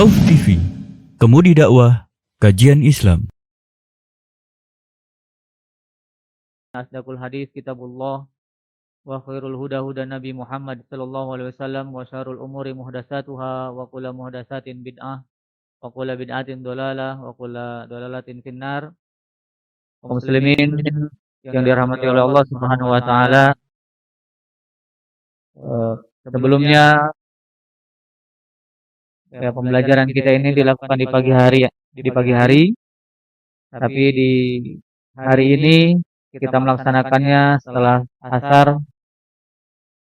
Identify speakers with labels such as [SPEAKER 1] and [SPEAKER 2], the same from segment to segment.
[SPEAKER 1] Khauf TV, Kemudi Dakwah, Kajian Islam.
[SPEAKER 2] Asdaqul hadis kitabullah wa khairul huda huda Nabi Muhammad sallallahu alaihi wasallam wa syarrul umuri muhdatsatuha wa kullu muhdatsatin bid'ah wa kullu bid'atin dhalalah wa kullu dhalalatin finnar. Kaum muslimin yang dirahmati oleh Allah Subhanahu wa taala, sebelumnya pembelajaran kita ini dilakukan di pagi hari ya, tapi di hari ini kita melaksanakannya setelah asar.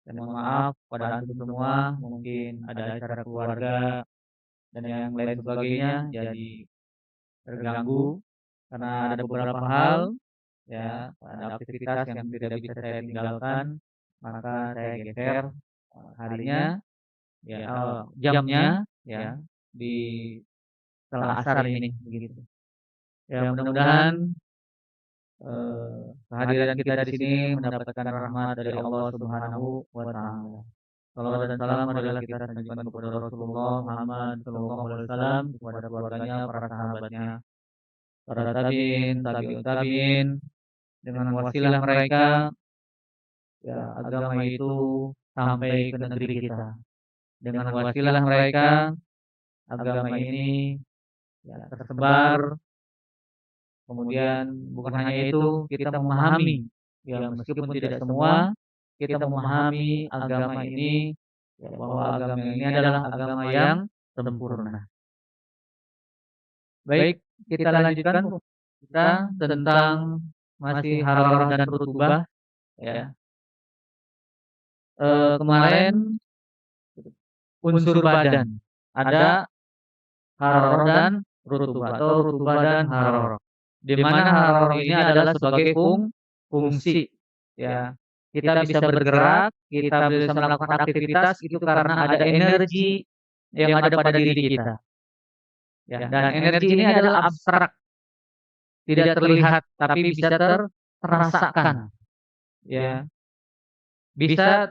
[SPEAKER 2] Dan mohon maaf pada antum semua, mungkin ada acara keluarga dan yang lain sebagainya, jadi terganggu karena ada beberapa hal, ya, ada aktivitas yang tidak bisa saya tinggalkan, maka saya geser harinya, ya, jamnya, ya, di setelah asar ini, begitu. Ya, mudah-mudahan kehadiran kita di sini mendapatkan rahmat dari Allah Subhanahu wa taala. Salawat dan salam adalah kita sanjungkan kepada Rasulullah Muhammad sallallahu alaihi wasallam, kepada keluarganya, para sahabatnya, para tabi'in, dengan wasilah mereka, ya, agama itu sampai ke negeri kita. Dengan wasilah mereka, agama ini, ya, tersebar. Kemudian bukan hanya itu, kita memahami, ya, meskipun tidak semua, kita memahami agama ini, ya, bahwa agama ini adalah agama yang sempurna. Baik, kita lanjutkan kita tentang masih hararah dan rutubah, ya. Kemarin unsur badan ada hararah dan rutubah atau rutubah dan hararah. Di mana hararah ini adalah sebagai fungsi, ya. Kita bisa bergerak, kita bisa melakukan aktivitas itu karena ada energi yang ada pada diri kita. Ya, dan energi ini adalah abstrak, tidak terlihat tapi bisa terasakan. Ya, bisa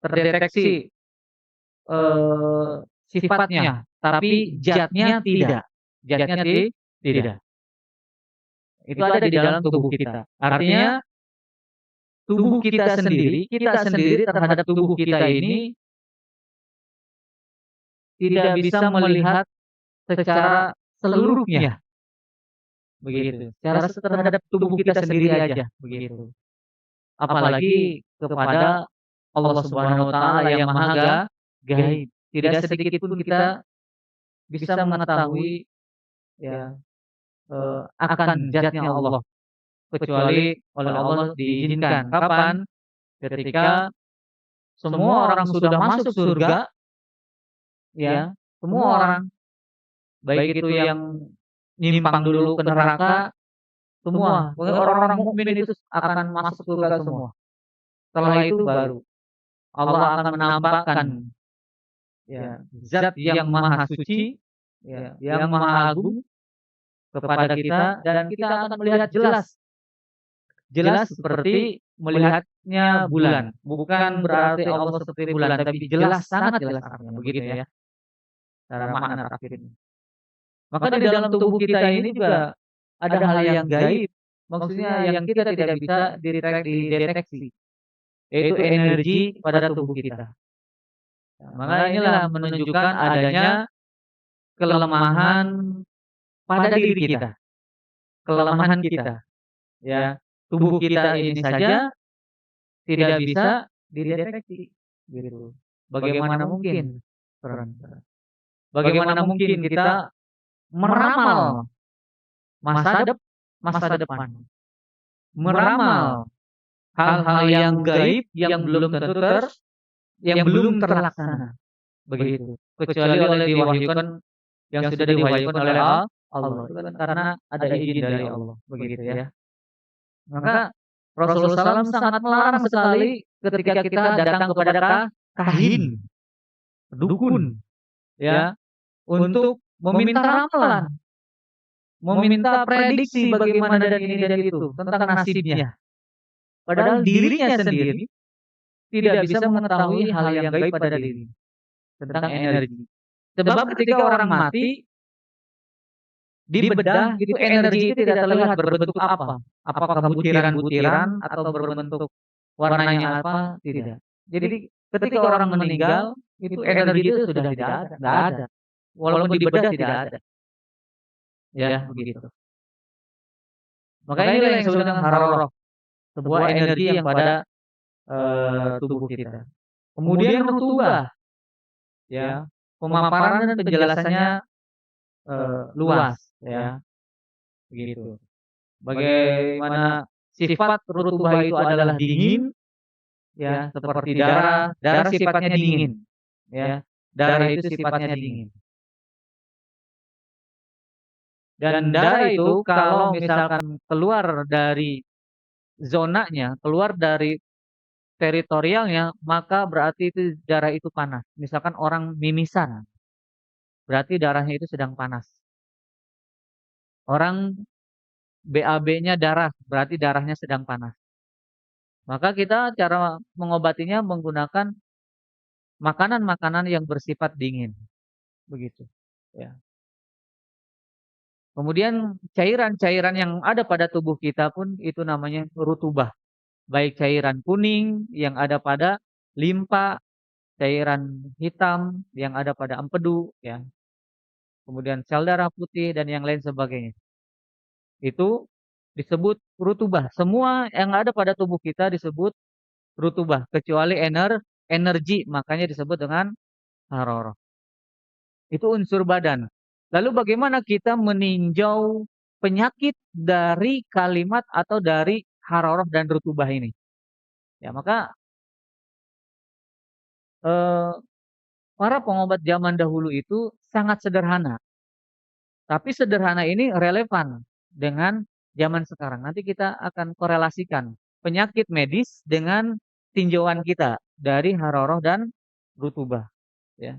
[SPEAKER 2] terdeteksi sifatnya, tapi zatnya tidak. Zatnya tidak. Itu ada di dalam tubuh kita. Artinya tubuh kita sendiri terhadap tubuh kita ini tidak bisa melihat secara seluruhnya, begitu. Secara terhadap tubuh kita sendiri aja, begitu. Apalagi kepada Allah Subhanahu wa taala yang maha gaib. Tidak sedikit pun kita bisa mengetahui, ya, akan zatnya Allah, kecuali oleh Allah diizinkan. Kapan? Ketika semua orang sudah masuk surga, ya, semua orang, baik itu yang nyimpang dulu ke neraka, semua, pokoknya orang-orang mukmin itu akan masuk surga semua. Setelah itu baru Allah akan menampakkan, ya, zat yang maha suci, ya, yang maha agung kepada kita, dan kita akan melihat jelas seperti melihatnya bulan. Bukan berarti Allah seperti bulan, tapi jelas, sangat jelas artinya, begitu ya, cara makna tafsirnya. Maka di dalam tubuh kita ini juga ada hal yang gaib, maksudnya yang kita tidak bisa dideteksi, yaitu energi pada tubuh kita. Nah, maka inilah menunjukkan adanya kelemahan pada diri kita, kelemahan kita, ya. Tubuh kita ini saja tidak bisa dideteksi, gitu. Bagaimana mungkin? Bagaimana mungkin kita meramal masa depan, meramal hal-hal yang gaib yang belum tentu yang belum terlaksana, begitu. Kecuali oleh diwahyukan, yang sudah diwahyukan oleh Allah, itu kan karena ada izin dari Allah, begitu ya. Maka Rasulullah SAW sangat melarang sekali ketika kita datang kepada kahin, dukun, ya, untuk meminta ramalan, meminta prediksi bagaimana dan ini dan itu tentang nasibnya. Padahal dirinya sendiri tidak bisa mengetahui hal yang gaib pada diri, tentang energi. Sebab ketika orang mati, di bedah itu energi itu tidak terlihat berbentuk apa. Apakah butiran-butiran atau berbentuk warnanya apa, tidak. Jadi ketika orang meninggal, itu energi itu sudah tidak ada, nggak ada. Walaupun di bedah tidak ada. Ya, begitu. Makanya inilah yang disebut dengan haroroh, sebuah energi yang pada tubuh kita. Kemudian rutubah, ya, pemaparan dan penjelasannya luas, ya, begitu. Bagaimana sifat rutubah itu adalah dingin, ya, seperti darah. Darah sifatnya dingin, ya. Darah itu sifatnya dingin. Dan darah itu kalau misalkan keluar dari zonanya, keluar dari teritorialnya, maka berarti itu darah itu panas. Misalkan orang mimisan, berarti darahnya itu sedang panas. Orang BAB-nya darah, berarti darahnya sedang panas. Maka kita cara mengobatinya menggunakan makanan-makanan yang bersifat dingin. Begitu, ya. Kemudian cairan-cairan yang ada pada tubuh kita pun itu namanya rutubah. Baik cairan kuning yang ada pada limpa, cairan hitam yang ada pada empedu, ya. Kemudian sel darah putih dan yang lain sebagainya. Itu disebut rutubah. Semua yang ada pada tubuh kita disebut rutubah kecuali energi, makanya disebut dengan haroroh. Itu unsur badan. Lalu bagaimana kita meninjau penyakit dari kalimat atau dari haroroh dan rutubah ini? Ya, maka para pengobat zaman dahulu itu sangat sederhana. Tapi sederhana ini relevan dengan zaman sekarang. Nanti kita akan korelasikan penyakit medis dengan tinjauan kita dari haroroh dan rutubah, ya.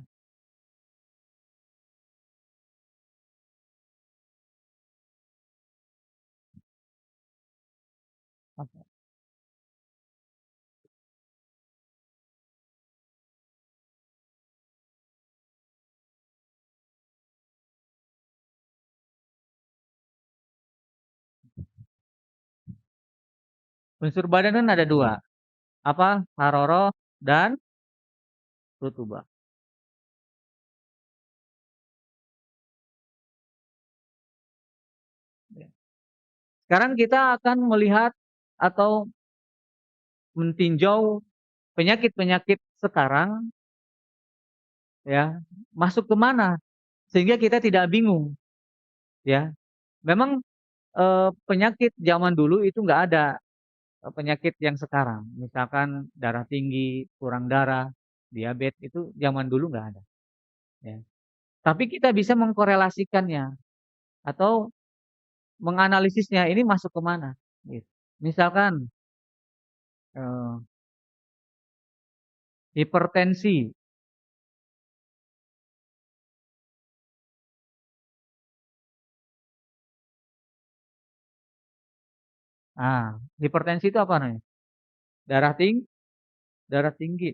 [SPEAKER 2] Unsur badan kan ada dua, apa? Haroroh dan rutubah. Ya. Sekarang kita akan melihat atau mentinjau penyakit-penyakit sekarang, ya, masuk ke mana sehingga kita tidak bingung, ya. Memang penyakit zaman dulu itu nggak ada penyakit yang sekarang. Misalkan darah tinggi, kurang darah, diabetes itu zaman dulu nggak ada, ya. Tapi kita bisa mengkorelasikannya atau menganalisisnya ini masuk ke mana, gitu. Misalkan eh, hipertensi. Ah, hipertensi itu apa namanya? Darah tinggi, darah tinggi.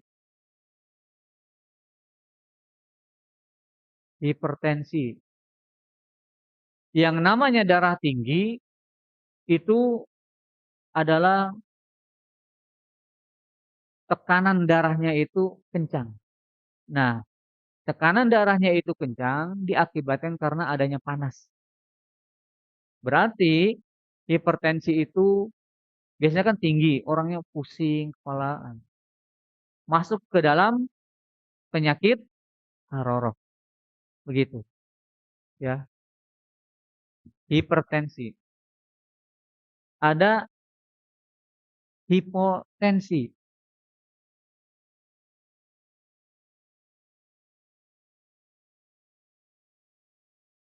[SPEAKER 2] Hipertensi. Yang namanya darah tinggi itu adalah tekanan darahnya itu kencang. Nah, tekanan darahnya itu kencang diakibatkan karena adanya panas. Berarti hipertensi itu biasanya kan tinggi, orangnya pusing, kepala. Masuk ke dalam penyakit haroroh. Begitu, ya. Hipertensi. Ada hipotensi.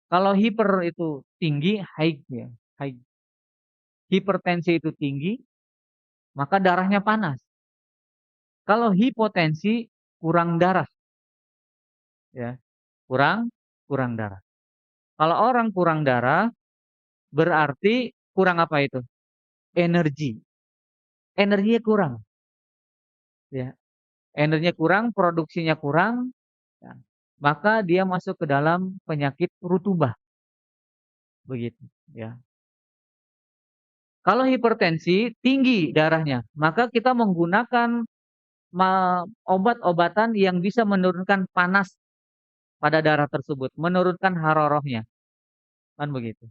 [SPEAKER 2] Kalau hiper itu tinggi, high, ya, high. Hipertensi itu tinggi, maka darahnya panas. Kalau hipotensi kurang darah, ya, kurang darah. Kalau orang kurang darah berarti kurang apa itu? Energi. Energinya kurang, ya. Energinya kurang, produksinya kurang, ya. maka dia masuk ke dalam penyakit rutubah, begitu, ya. Kalau hipertensi, tinggi darahnya, maka kita menggunakan obat-obatan yang bisa menurunkan panas pada darah tersebut, menurunkan harorohnya, kan begitu.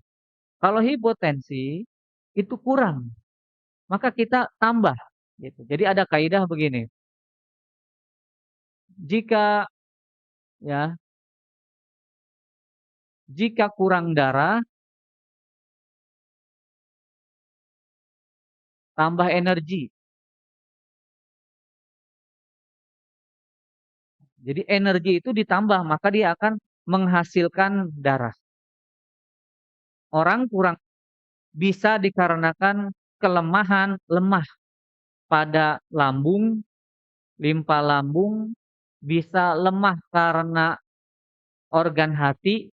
[SPEAKER 2] Kalau hipotensi, itu kurang, maka kita tambah, gitu. Jadi ada kaidah begini, jika ya, jika kurang darah, tambah energi. Jadi energi itu ditambah, maka dia akan menghasilkan darah. Orang kurang bisa dikarenakan kelemahan, lemah pada lambung, limpa lambung, bisa lemah karena organ hati,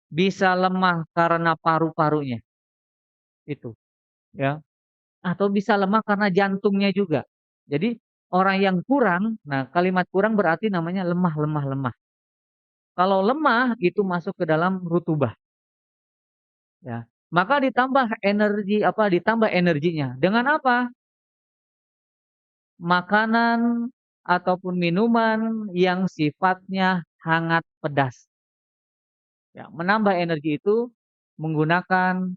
[SPEAKER 2] bisa lemah karena paru-parunya, itu, ya. Atau bisa lemah karena jantungnya juga. Jadi orang yang kurang, nah kalimat kurang berarti namanya lemah lemah lemah. Kalau lemah itu masuk ke dalam rutubah, ya. Maka ditambah energi apa, ditambah energinya. Dengan apa? Makanan ataupun minuman yang sifatnya hangat pedas. Ya, menambah energi itu menggunakan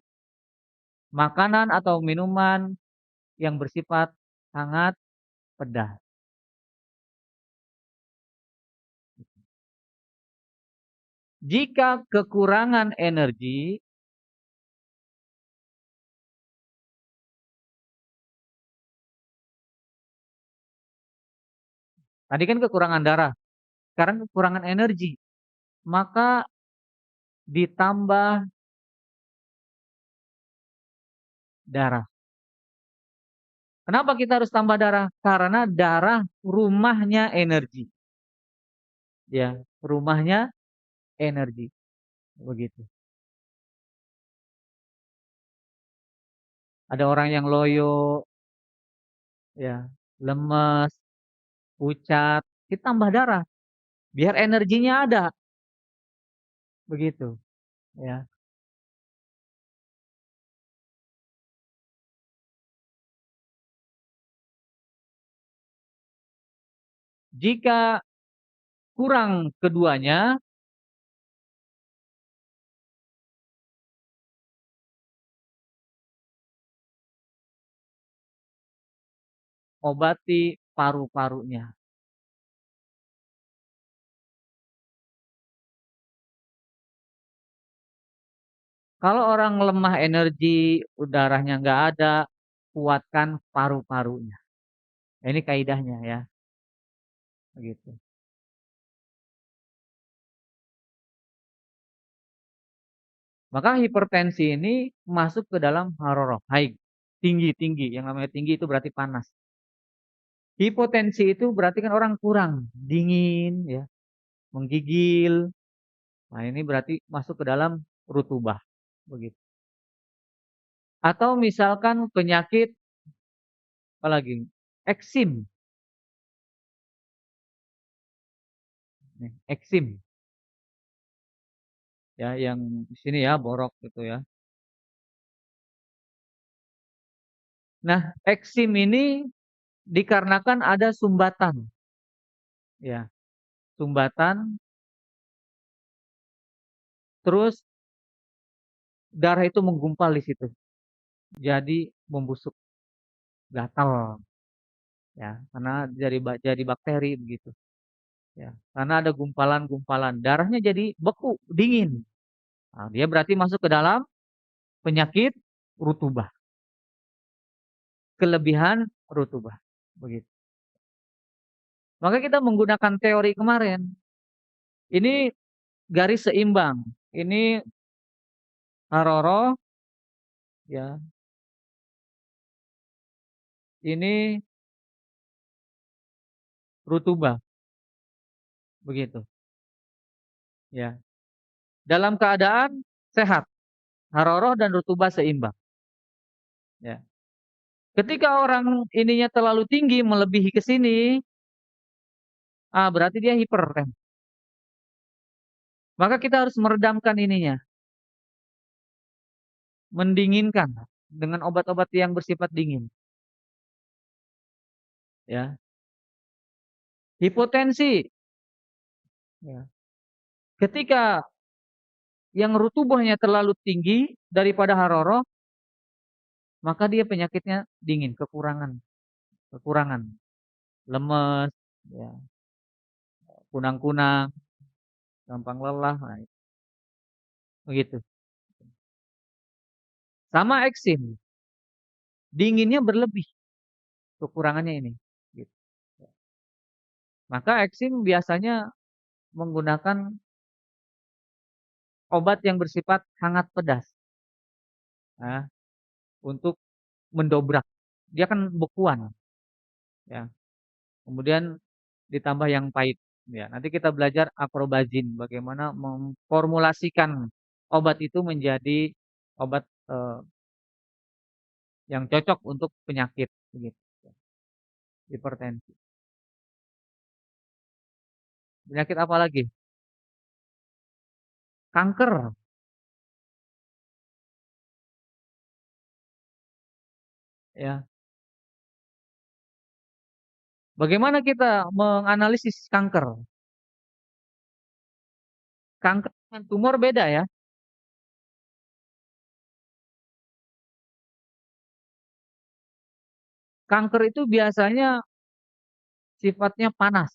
[SPEAKER 2] makanan atau minuman yang bersifat hangat pedas. Jika kekurangan energi, tadi kan kekurangan darah, sekarang kekurangan energi, maka ditambah darah. Kenapa kita harus tambah darah? Karena darah rumahnya energi. Ya, rumahnya energi. Begitu. Ada orang yang loyo, ya, lemes, pucat, ditambah darah. Biar energinya ada. Begitu, ya. Jika kurang keduanya, obati paru-parunya. Kalau orang lemah energi, udaranya nggak ada, kuatkan paru-parunya. Ini kaidahnya ya, begitu. Maka hipertensi ini masuk ke dalam haroroh, high, tinggi-tinggi. Yang namanya tinggi itu berarti panas. Hipotensi itu berarti kan orang kurang, dingin, ya, menggigil. Nah ini berarti masuk ke dalam rutubah, begitu. Atau misalkan penyakit apalagi eksim, eksim, ya yang di sini ya borok gitu ya. Nah eksim ini dikarenakan ada sumbatan, ya sumbatan, terus darah itu menggumpal di situ, jadi membusuk, gatal, ya karena jadi bakteri begitu, ya karena ada gumpalan-gumpalan, darahnya jadi beku, dingin. Nah, dia berarti masuk ke dalam penyakit rutubah, kelebihan rutubah, begitu. Maka kita menggunakan teori kemarin, ini garis seimbang, ini haroroh, ya ini rutubah, begitu, ya. Dalam keadaan sehat, haroroh dan rutubah seimbang, ya. Ketika orang ininya terlalu tinggi melebihi ke sini, berarti dia hipertensi. Maka kita harus meredamkan ininya, mendinginkan dengan obat-obat yang bersifat dingin. Ya, hipotensi. Ya. Ketika yang rutubahnya terlalu tinggi daripada haroroh, maka dia penyakitnya dingin, kekurangan, lemes, ya, kunang-kunang, gampang lelah, nah, begitu. Sama eksim, dinginnya berlebih, kekurangannya ini. Gitu. Maka eksim biasanya menggunakan obat yang bersifat hangat pedas, nah, untuk mendobrak. Dia kan bekuan, ya. Kemudian ditambah yang pahit. Ya, nanti kita belajar akrobazin, bagaimana memformulasikan obat itu menjadi obat yang cocok untuk penyakit, begitu. Hipertensi. Penyakit apa lagi? Kanker. Ya. Bagaimana kita menganalisis kanker? Kanker dan tumor beda ya. Kanker itu biasanya sifatnya panas,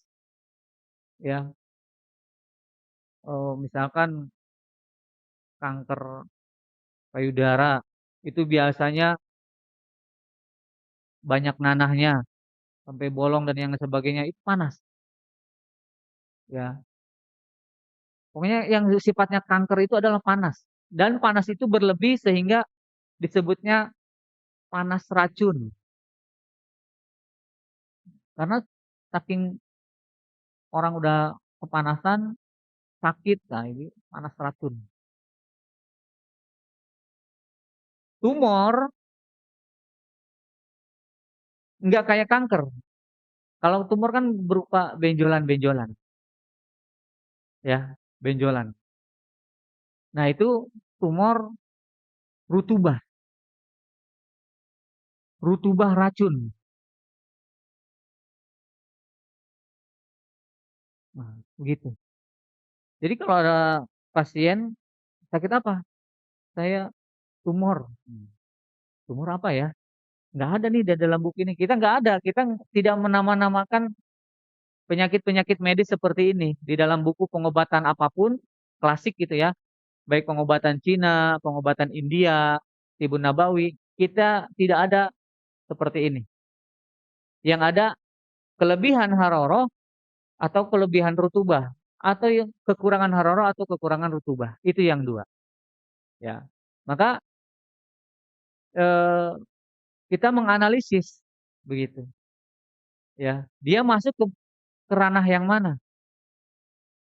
[SPEAKER 2] ya. Misalkan kanker payudara itu biasanya banyak nanahnya sampai bolong dan yang sebagainya, itu panas, ya. Pokoknya yang sifatnya kanker itu adalah panas, dan panas itu berlebih sehingga disebutnya panas racun, karena saking orang udah kepanasan sakit, nah ini panas racun. Tumor nggak kayak kanker. Kalau tumor kan berupa benjolan-benjolan, ya, benjolan. Nah, itu tumor rutubah, rutubah racun. Nah, begitu. Jadi kalau ada pasien sakit apa? Saya tumor. Tumor apa ya? Nggak ada nih di dalam buku ini. Kita nggak ada. Kita tidak menama-namakan penyakit-penyakit medis seperti ini di dalam buku pengobatan apapun klasik gitu ya. Baik pengobatan Cina, pengobatan India, Tibun Nabawi, kita tidak ada seperti ini. Yang ada kelebihan haroroh atau kelebihan rutubah, atau yang kekurangan haroroh atau kekurangan rutubah. Itu yang dua. Ya. Maka eh, kita menganalisis begitu. Ya, dia masuk ke ranah yang mana?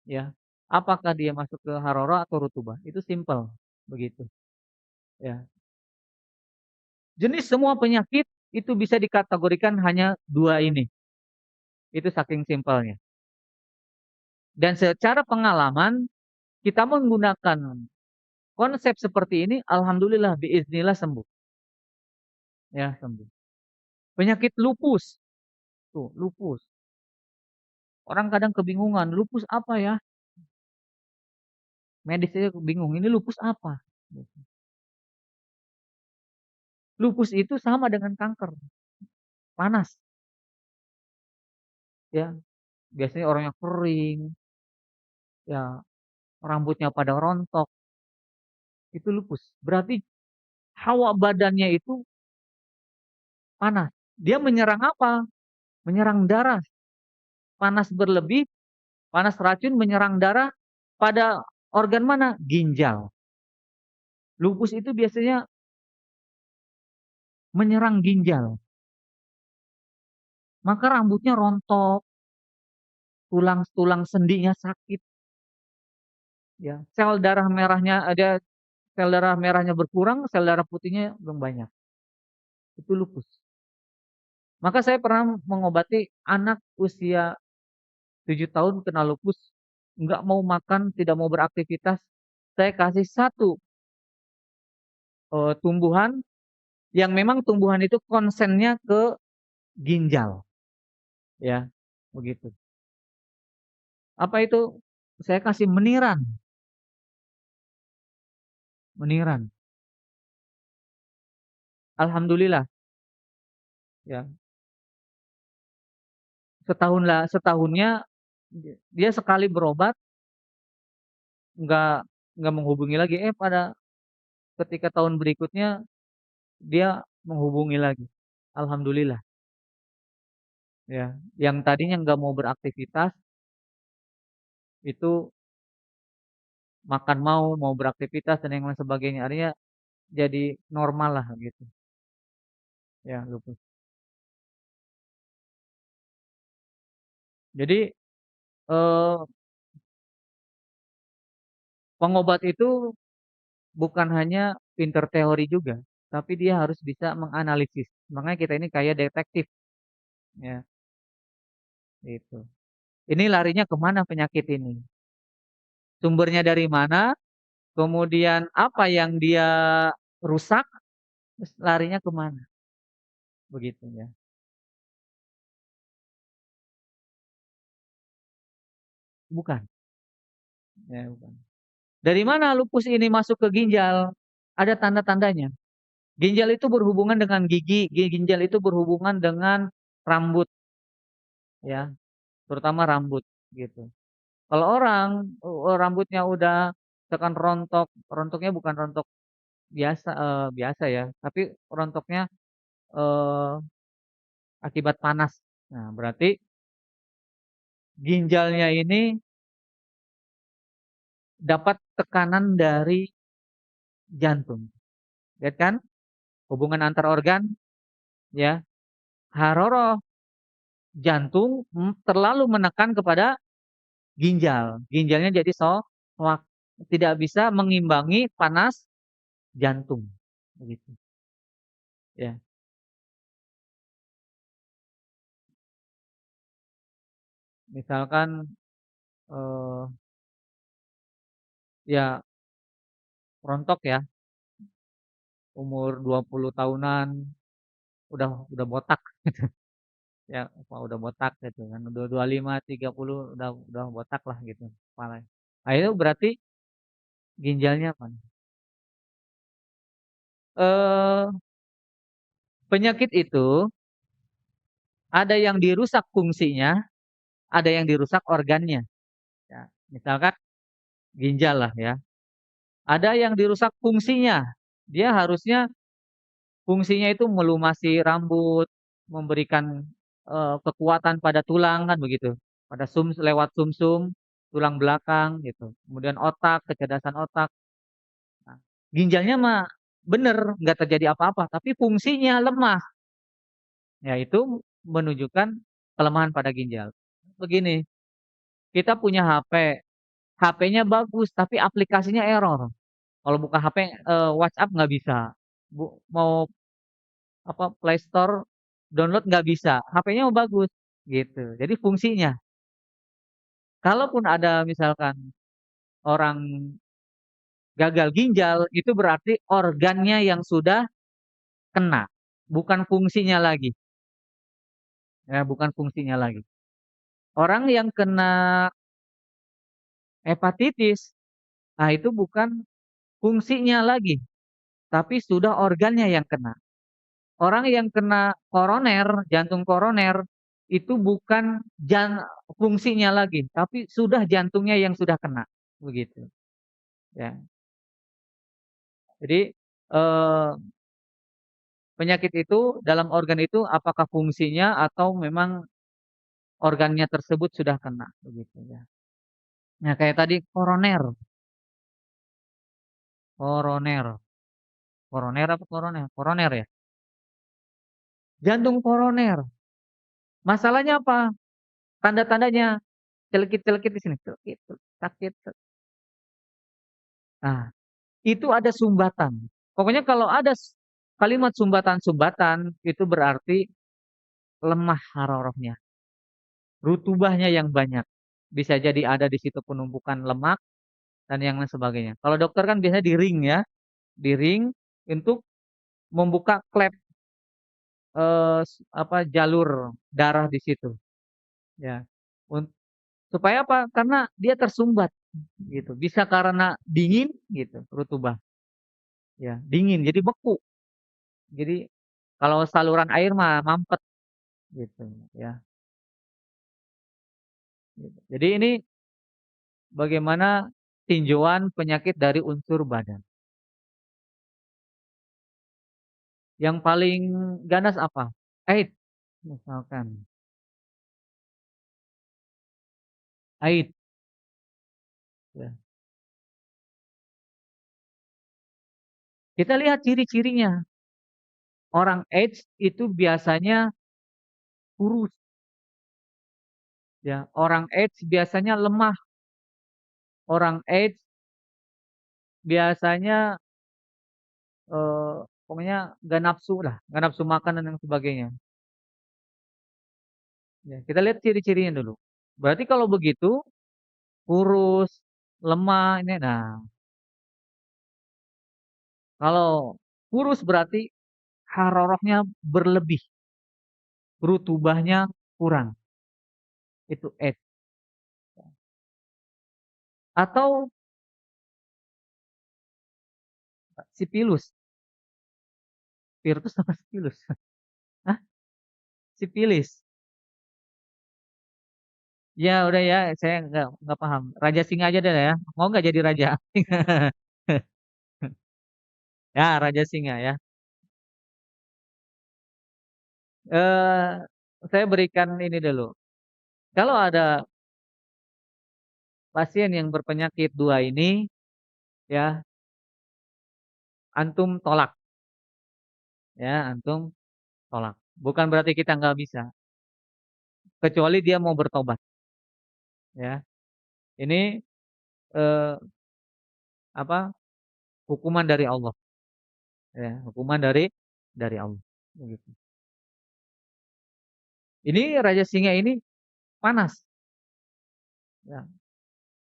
[SPEAKER 2] Ya, apakah dia masuk ke haroroh atau rutubah? Itu simple begitu. Ya, jenis semua penyakit itu bisa dikategorikan hanya dua ini. Itu saking simpelnya. Dan secara pengalaman kita menggunakan konsep seperti ini, alhamdulillah biiznillah sembuh. Ya, sembuh. Penyakit lupus. Tuh, lupus. Orang kadang kebingungan, lupus apa ya? Medis aja bingung, ini lupus apa? Lupus itu sama dengan kanker, panas. Ya, biasanya orangnya kering, ya, rambutnya pada rontok, itu lupus. Berarti hawa badannya itu panas. Dia menyerang apa? Menyerang darah. Panas berlebih, panas racun menyerang darah pada organ mana? Ginjal. Lupus itu biasanya menyerang ginjal. Maka rambutnya rontok, tulang-tulang sendinya sakit, ya. Sel darah merahnya ada, sel darah merahnya berkurang, sel darah putihnya belum banyak. Itu lupus. Maka saya pernah mengobati anak usia 7 tahun kena lupus. nggak mau makan, tidak mau beraktivitas, saya kasih satu tumbuhan yang memang tumbuhan itu konsennya ke ginjal, ya, begitu. Apa itu? Saya kasih meniran, meniran. Alhamdulillah, ya, setahunnya dia sekali berobat, nggak nggak menghubungi lagi. Pada ketika tahun berikutnya dia menghubungi lagi. Alhamdulillah, ya. Yang tadinya nggak mau beraktivitas itu makan mau beraktivitas dan yang lain sebagainya. Artinya jadi normal lah gitu. Ya, lupus. Jadi eh, pengobat itu bukan hanya pinter teori juga, tapi dia harus bisa menganalisis. Makanya kita ini kayak detektif, ya, itu. Ini larinya kemana penyakit ini? Sumbernya dari mana? Kemudian apa yang dia rusak? Terus larinya kemana? Begitu ya. Bukan, ya bukan. Dari mana lupus ini masuk ke ginjal? Ada tanda-tandanya. Ginjal itu berhubungan dengan gigi, ginjal itu berhubungan dengan rambut, ya, terutama rambut, gitu. Kalau orang rambutnya udah tekan rontok, rontoknya bukan rontok biasa biasa ya, tapi rontoknya eee, akibat panas. Nah, berarti ginjalnya ini dapat tekanan dari jantung. Lihat kan hubungan antar organ ya. Haroroh jantung terlalu menekan kepada ginjal. Ginjalnya jadi soak, tidak bisa mengimbangi panas jantung. Begitu. Ya. Misalkan eh, ya rontok ya, umur 20 tahunan udah botak ya, udah botak gitu kan. Udah 25, 30 udah botak lah gitu kepala. Nah, itu berarti ginjalnya apa? Eh penyakit itu ada yang dirusak fungsinya, ada yang dirusak organnya. Ya, misalkan ginjal lah ya. Ada yang dirusak fungsinya. Dia harusnya fungsinya itu melumasi rambut, memberikan kekuatan pada tulang kan begitu. Pada lewat sumsum, tulang belakang gitu. Kemudian otak, kecerdasan otak. Nah, ginjalnya mah bener, nggak terjadi apa-apa, tapi fungsinya lemah. Ya itu menunjukkan kelemahan pada ginjal. Begini, kita punya HP, HP-nya bagus, tapi aplikasinya error. Kalau buka HP, WhatsApp nggak bisa. Mau apa Play Store download nggak bisa. HP-nya mau bagus, gitu. Jadi fungsinya. Kalaupun ada misalkan orang gagal ginjal, itu berarti organnya yang sudah kena, bukan fungsinya lagi. Ya, bukan fungsinya lagi. Orang yang kena hepatitis, nah itu bukan fungsinya lagi, tapi sudah organnya yang kena. Orang yang kena koroner, jantung koroner, itu bukan fungsinya lagi, tapi sudah jantungnya yang sudah kena, begitu. Ya. Jadi eh, penyakit itu dalam organ itu apakah fungsinya atau memang organnya tersebut sudah kena, begitu ya. Nah kayak tadi koroner, koroner, koroner apa koroner? Koroner ya. Jantung koroner. Masalahnya apa? Tanda-tandanya celekit-celekit di sini, celekit, sakit. Nah, itu ada sumbatan. Pokoknya kalau ada kalimat sumbatan-sumbatan itu berarti lemah harorohnya, rutubahnya yang banyak. bisa jadi ada di situ penumpukan lemak dan yang lain sebagainya. Kalau dokter kan biasanya di ring ya, di ring untuk membuka klep jalur darah di situ, ya. Un supaya apa? Karena dia tersumbat gitu. Bisa karena dingin gitu, rutubah, ya, dingin jadi beku. Jadi kalau saluran air mah mampet gitu, ya, gitu. Jadi ini bagaimana tinjauan penyakit dari unsur badan. Yang paling ganas apa? AIDS misalkan, AIDS ya. Kita lihat ciri-cirinya. Orang AIDS itu biasanya kurus ya, orang AIDS biasanya lemah, orang AIDS biasanya, pokoknya nggak nafsu lah, nggak nafsu makan dan yang sebagainya. Ya, kita lihat ciri-cirinya dulu. Berarti kalau begitu, kurus, lemah ini nah, kalau kurus berarti harorahnya berlebih, rutubahnya kurang, itu AIDS. Atau sipilus, virus apa sipilus? Hah? Sipilis? Ya udah ya, saya nggak paham. Raja singa aja deh ya, mau nggak jadi raja? Ya, raja singa ya. Eee, saya berikan ini dulu, kalau ada pasien yang berpenyakit 2 ini, ya, antum tolak, ya, antum tolak. Bukan berarti kita nggak bisa, kecuali dia mau bertobat, ya. Ini, eee, apa, hukuman dari Allah, ya, hukuman dari Allah, begitu. Ini raja singa ini panas, ya,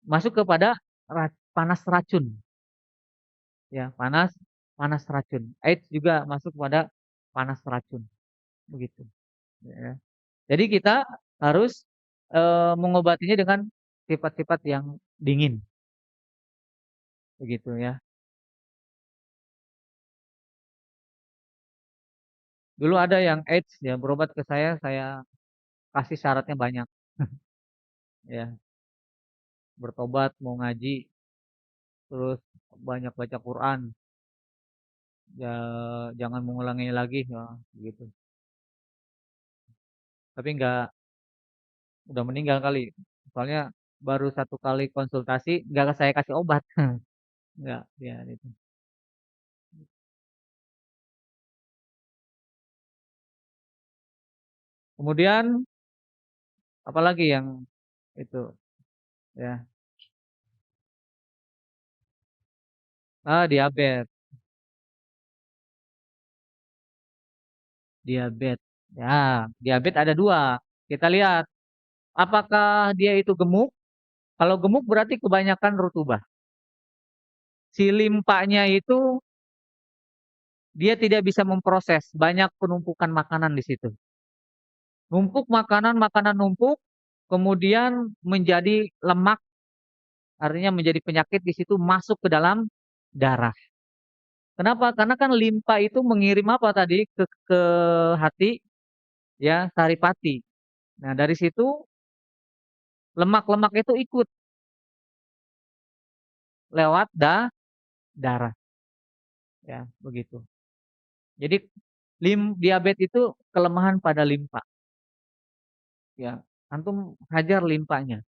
[SPEAKER 2] masuk kepada panas racun, ya, panas panas racun. AIDS juga masuk pada panas racun, begitu, ya. Jadi kita harus, mengobatinya dengan sifat-sifat yang dingin, begitu ya. Dulu ada yang AIDS ya berobat ke saya kasih syaratnya banyak, ya. Bertobat, mau ngaji, terus banyak baca Quran, ya jangan mengulanginya lagi, ya begitu. Tapi enggak, udah meninggal kali. Soalnya baru 1 kali konsultasi nggak saya kasih obat. Enggak, ya itu. Kemudian apalagi yang itu, ya. Diabetes. Diabetes. Ya, diabetes ada 2. Kita lihat, apakah dia itu gemuk? Kalau gemuk berarti kebanyakan rutubah. Si limpanya itu dia tidak bisa memproses, banyak penumpukan makanan di situ. Numpuk makanan, makanan numpuk, kemudian menjadi lemak, artinya menjadi penyakit di situ masuk ke dalam darah. Kenapa? Karena kan limpa itu mengirim apa tadi ke hati, ya, saripati. Nah, dari situ lemak-lemak itu ikut lewat darah, ya, begitu. Jadi diabetes itu kelemahan pada limpa, ya. Antum hajar limpanya.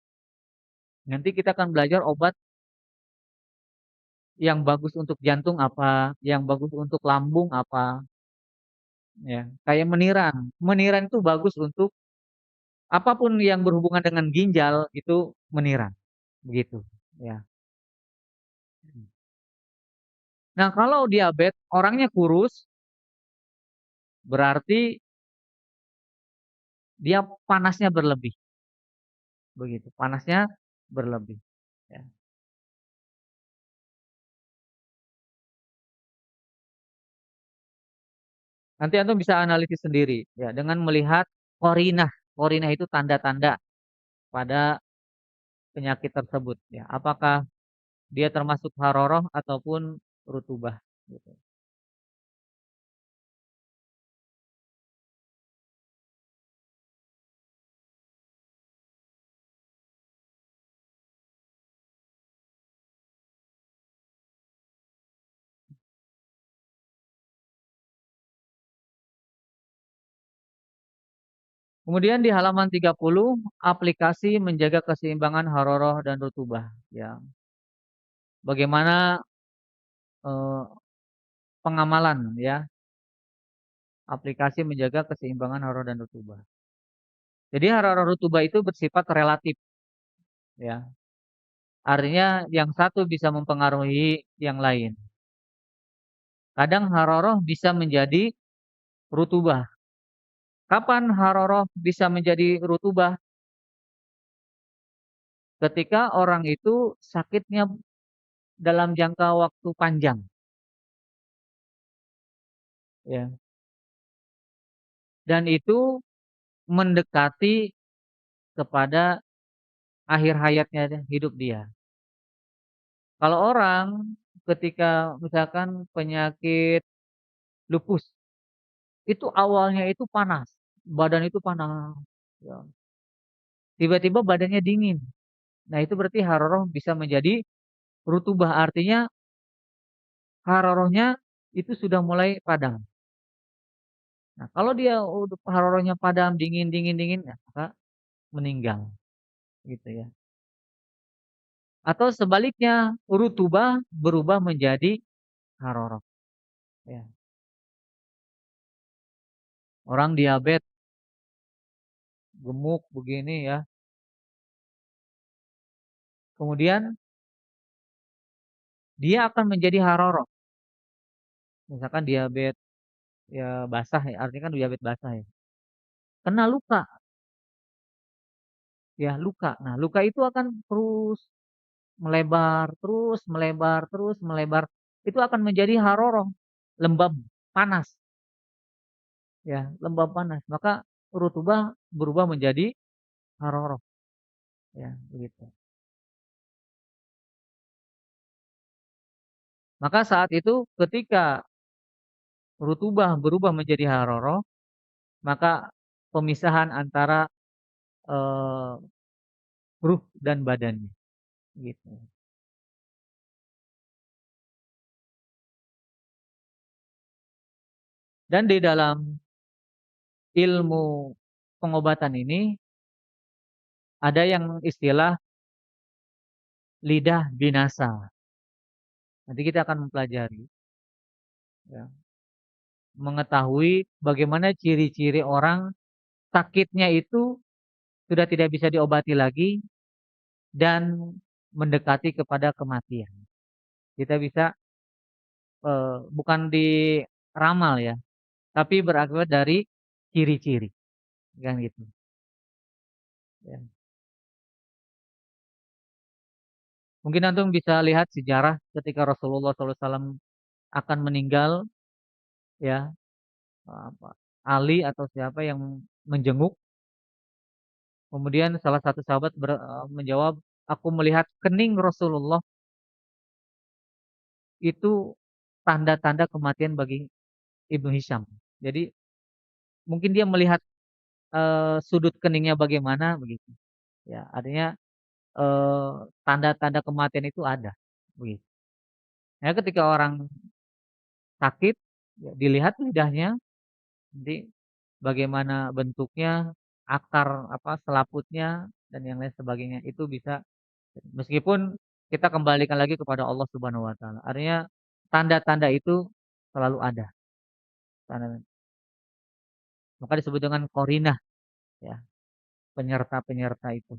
[SPEAKER 2] Nanti kita akan belajar obat yang bagus untuk jantung apa, yang bagus untuk lambung apa, ya. Kayak meniran. Meniran itu bagus untuk apapun yang berhubungan dengan ginjal itu meniran, begitu, ya. Nah, kalau diabetes orangnya kurus, berarti dia panasnya berlebih. begitu. Panasnya berlebih, ya. Nanti antum bisa analisis sendiri, ya, dengan melihat korinah. Korinah itu tanda-tanda pada penyakit tersebut, ya. Apakah dia termasuk haroroh ataupun rutubah, gitu. Kemudian di halaman 30, aplikasi menjaga keseimbangan haroroh dan rutubah, ya. Bagaimana eh, pengamalan, ya, aplikasi menjaga keseimbangan haroroh dan rutubah. Jadi haroroh rutubah itu bersifat relatif, ya. Artinya yang satu bisa mempengaruhi yang lain. Kadang haroroh bisa menjadi rutubah. Kapan haroroh bisa menjadi rutubah? Ketika orang itu sakitnya dalam jangka waktu panjang, ya. Dan itu mendekati kepada akhir hayatnya hidup dia. Kalau orang ketika misalkan penyakit lupus, itu awalnya itu panas, badan itu panas, ya. Tiba-tiba badannya dingin. Nah, itu berarti haroroh bisa menjadi rutubah, artinya harorohnya itu sudah mulai padam. Nah, kalau dia udah harorohnya padam, dingin, dingin, dingin, ya, maka meninggal, gitu, ya. Atau sebaliknya, rutubah berubah menjadi haroroh, ya. Orang diabetes, gemuk begini, ya. Kemudian dia akan menjadi haroroh. Misalkan diabetes ya basah, ya, artinya kan diabetes basah, ya. Kena luka, ya, luka. Nah, luka itu akan terus melebar, terus melebar, terus melebar. Itu akan menjadi haroroh, lembab panas, ya, lembab panas. Maka rutubah berubah menjadi haroroh, ya, begitu. Maka saat itu ketika rutubah berubah menjadi haroroh, maka pemisahan antara eh, ruh dan badannya, gitu. Dan di dalam ilmu pengobatan ini ada yang istilah lidah binasa. Nanti kita akan mempelajari, ya, mengetahui bagaimana ciri-ciri orang sakitnya itu sudah tidak bisa diobati lagi dan mendekati kepada kematian. Kita bisa bukan diramal, ya, tapi berakibat dari ciri-ciri, kan gitu. Ya. Mungkin antum bisa lihat sejarah ketika Rasulullah SAW akan meninggal, ya, apa, Ali atau siapa yang menjenguk. Kemudian salah satu sahabat menjawab, aku melihat kening Rasulullah itu tanda-tanda kematian bagi Ibnu Hisham. Jadi mungkin dia melihat sudut keningnya bagaimana begitu. Ya, artinya eh, tanda-tanda kematian itu ada. Begitu. Ya, ketika orang sakit, ya, dilihat lidahnya, nanti bagaimana bentuknya, akar apa selaputnya dan yang lain sebagainya itu bisa, meskipun kita kembalikan lagi kepada Allah Subhanahu wa taala. Artinya tanda-tanda itu selalu ada. Tanda, maka disebut dengan korinah, ya, penyerta-penyerta itu.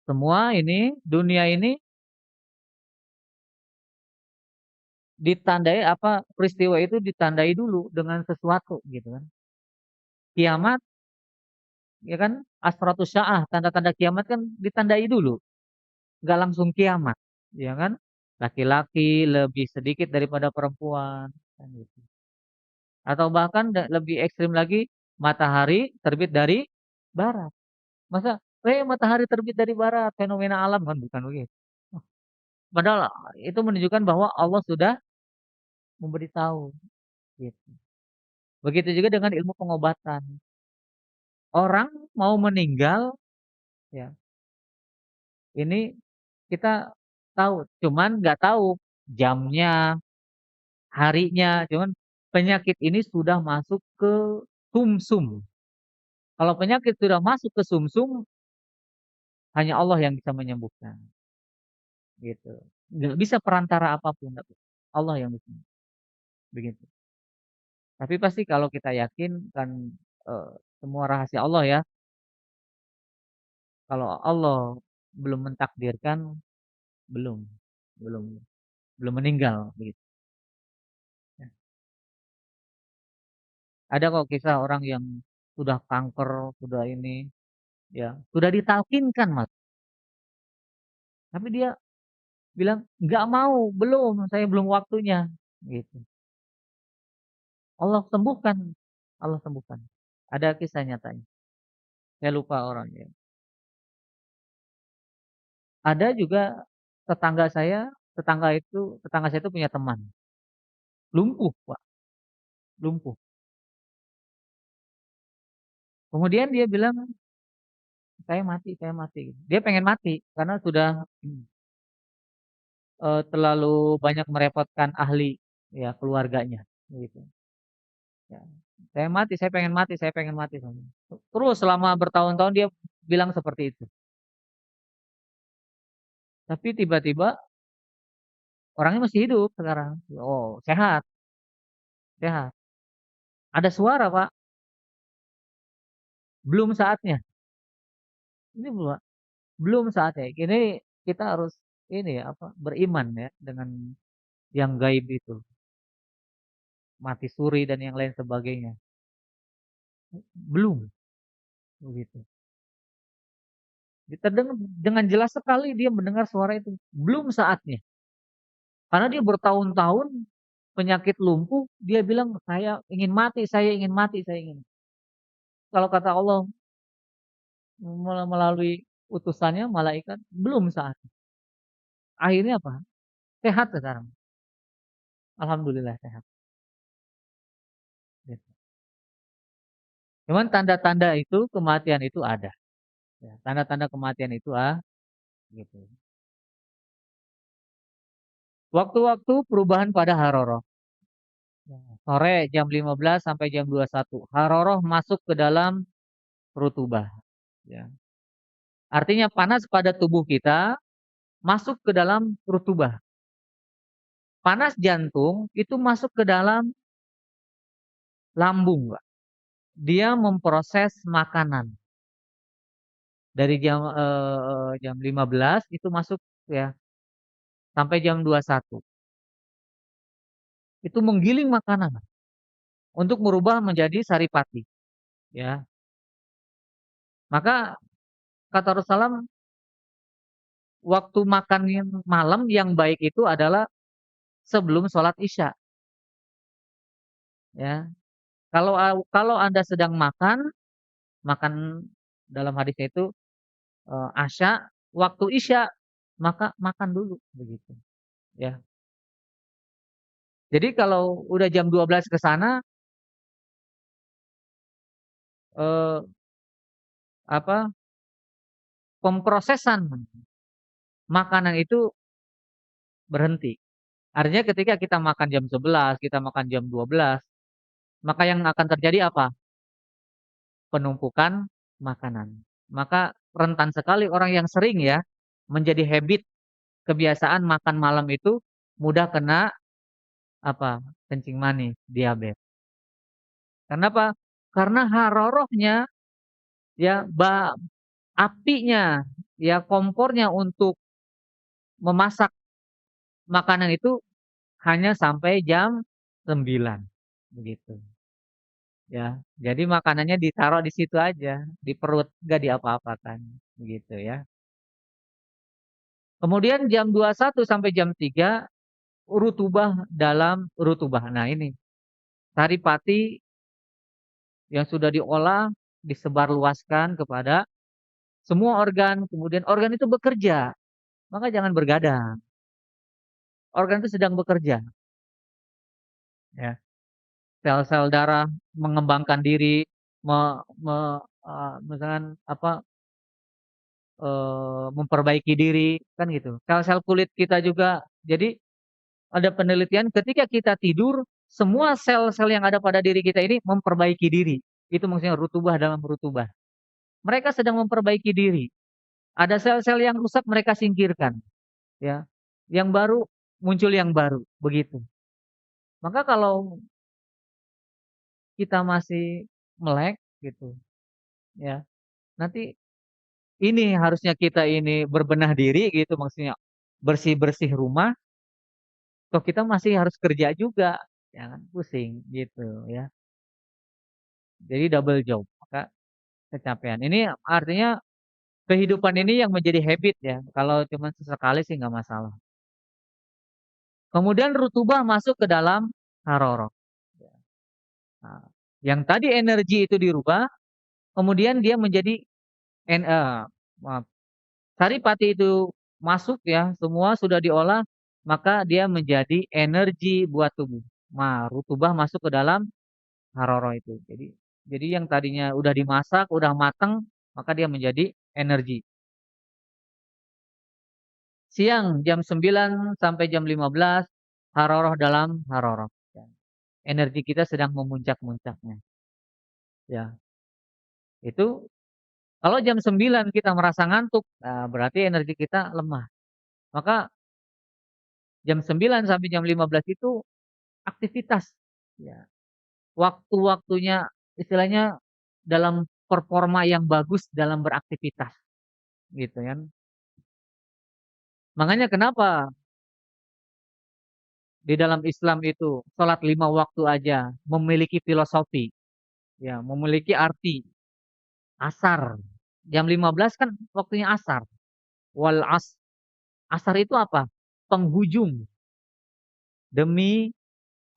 [SPEAKER 2] Semua ini, dunia ini ditandai apa, peristiwa itu ditandai dulu dengan sesuatu, gitu kan. Kiamat, ya kan, asratus syaah, tanda-tanda kiamat kan ditandai dulu, nggak langsung kiamat, ya kan? Laki-laki lebih sedikit daripada perempuan, kan gitu. Atau bahkan lebih ekstrim lagi, matahari terbit dari barat. Masa, matahari terbit dari barat, fenomena alam kan bukan begitu. Padahal itu menunjukkan bahwa Allah sudah memberitahu, gitu. Begitu juga dengan ilmu pengobatan. Orang mau meninggal, ya, ini kita tahu, cuman nggak tahu jamnya, harinya, cuman penyakit ini sudah masuk ke sumsum. Kalau penyakit sudah masuk ke sumsum, hanya Allah yang bisa menyembuhkan, gitu. Nggak bisa perantara apapun, Allah yang bisa, begitu. Tapi pasti kalau kita yakin kan, eee, semua rahasia Allah ya, kalau Allah belum mentakdirkan, belum belum belum meninggal, begitu. Ya. Ada kok kisah orang yang sudah kanker, sudah ini, ya, sudah ditalkinkan Mas, tapi dia bilang, "Nggak mau, belum, saya belum waktunya." Gitu. Allah sembuhkan Allah sembuhkan. Ada kisah nyatanya, saya lupa orangnya. Ada juga tetangga saya itu punya teman, lumpuh Pak, lumpuh. Kemudian dia bilang, saya mati." Dia pengen mati karena sudah, terlalu banyak merepotkan ahli, ya, keluarganya, gitu. Ya, saya pengen mati," terus selama bertahun-tahun dia bilang seperti itu. Tapi tiba-tiba orangnya masih hidup sekarang. Oh, sehat sehat. Ada suara, Pak, belum saatnya. Ini belum saatnya. Ini kita harus ini ya, apa, beriman ya dengan yang gaib itu, mati suri dan yang lain sebagainya. Belum, begitu. Dengan jelas sekali dia mendengar suara itu, belum saatnya. Karena dia bertahun-tahun penyakit lumpuh, dia bilang, "Saya ingin mati saya ingin mati saya ingin." Kalau kata Allah melalui utusannya malaikat, belum saatnya. Akhirnya apa? Sehat sekarang, alhamdulillah sehat, gitu. Cuman tanda-tanda itu kematian itu ada, ya, tanda-tanda kematian itu, gitu. Waktu-waktu perubahan pada haroroh, ya, sore jam 15 sampai jam 21, haroroh masuk ke dalam rutubah, ya. Artinya panas pada tubuh kita masuk ke dalam rutubah. Panas jantung itu masuk ke dalam lambung, Pak. Dia memproses makanan. Dari jam 15 itu masuk ya, sampai jam 21. Itu menggiling makanan untuk merubah menjadi saripati, ya. Maka kata Rasulullah, waktu makan yang malam yang baik itu adalah sebelum sholat Isya, ya. Kalau Anda sedang makan, makan dalam hadisnya itu, Asya, waktu Isya, maka makan dulu, begitu, ya. Jadi kalau udah jam 12 ke sana, eee, apa, pemrosesan makanan itu berhenti. Artinya ketika kita makan jam 11, kita makan jam 12, maka yang akan terjadi apa? Penumpukan makanan. Maka rentan sekali orang yang sering ya, menjadi habit, kebiasaan makan malam itu mudah kena apa? Kencing manis, diabetes. Karena apa? Karena harorohnya ya, apinya ya, kompornya untuk memasak makanan itu hanya sampai jam 9 begitu. ya. Jadi makanannya ditaruh di situ aja, di perut, nggak diapa-apakan, begitu ya. Kemudian jam 21 sampai jam 3 rutubah dalam rutubah. Nah ini, saripati yang sudah diolah disebarluaskan kepada semua organ, kemudian organ itu bekerja, maka jangan bergadang. Organ itu sedang bekerja, ya. Sel-sel darah mengembangkan diri, me me misalkan apa, memperbaiki diri, kan gitu. Sel-sel kulit kita juga jadi ada penelitian ketika kita tidur, semua sel-sel yang ada pada diri kita ini memperbaiki diri. Itu maksudnya rutubah dalam rutubah. Mereka sedang memperbaiki diri. Ada sel-sel yang rusak mereka singkirkan, ya. Yang baru muncul yang baru, begitu. Maka kalau kita masih melek gitu, ya. Nanti ini harusnya kita ini berbenah diri gitu maksudnya bersih-bersih rumah, toh kita masih harus kerja juga, jangan pusing gitu ya. Jadi double job, maka kecapean. Ini artinya kehidupan ini yang menjadi habit ya, kalau cuma sesekali sih nggak masalah. Kemudian rutubah masuk ke dalam haroroh. Nah, yang tadi energi itu dirubah, kemudian dia menjadi maaf, saripati itu masuk ya, semua sudah diolah, maka dia menjadi energi buat tubuh. Nah, rutubah masuk ke dalam haroroh itu. Jadi yang tadinya udah dimasak, udah mateng, maka dia menjadi energi. Siang jam 9 sampai jam 15 haroroh dalam haroroh. Ya. Energi kita sedang memuncak-muncaknya. Ya, itu kalau jam 9 kita merasa ngantuk, nah berarti energi kita lemah. Maka jam 9 sampai jam 15 itu aktivitas. Ya. Waktu-waktunya istilahnya dalam performa yang bagus dalam beraktivitas. Gitu kan. Makanya kenapa di dalam Islam itu sholat 5 waktu aja memiliki filosofi. Ya, memiliki arti. Asar. Jam 15 kan waktunya asar. Wal as. Asar itu apa? Penghujung. Demi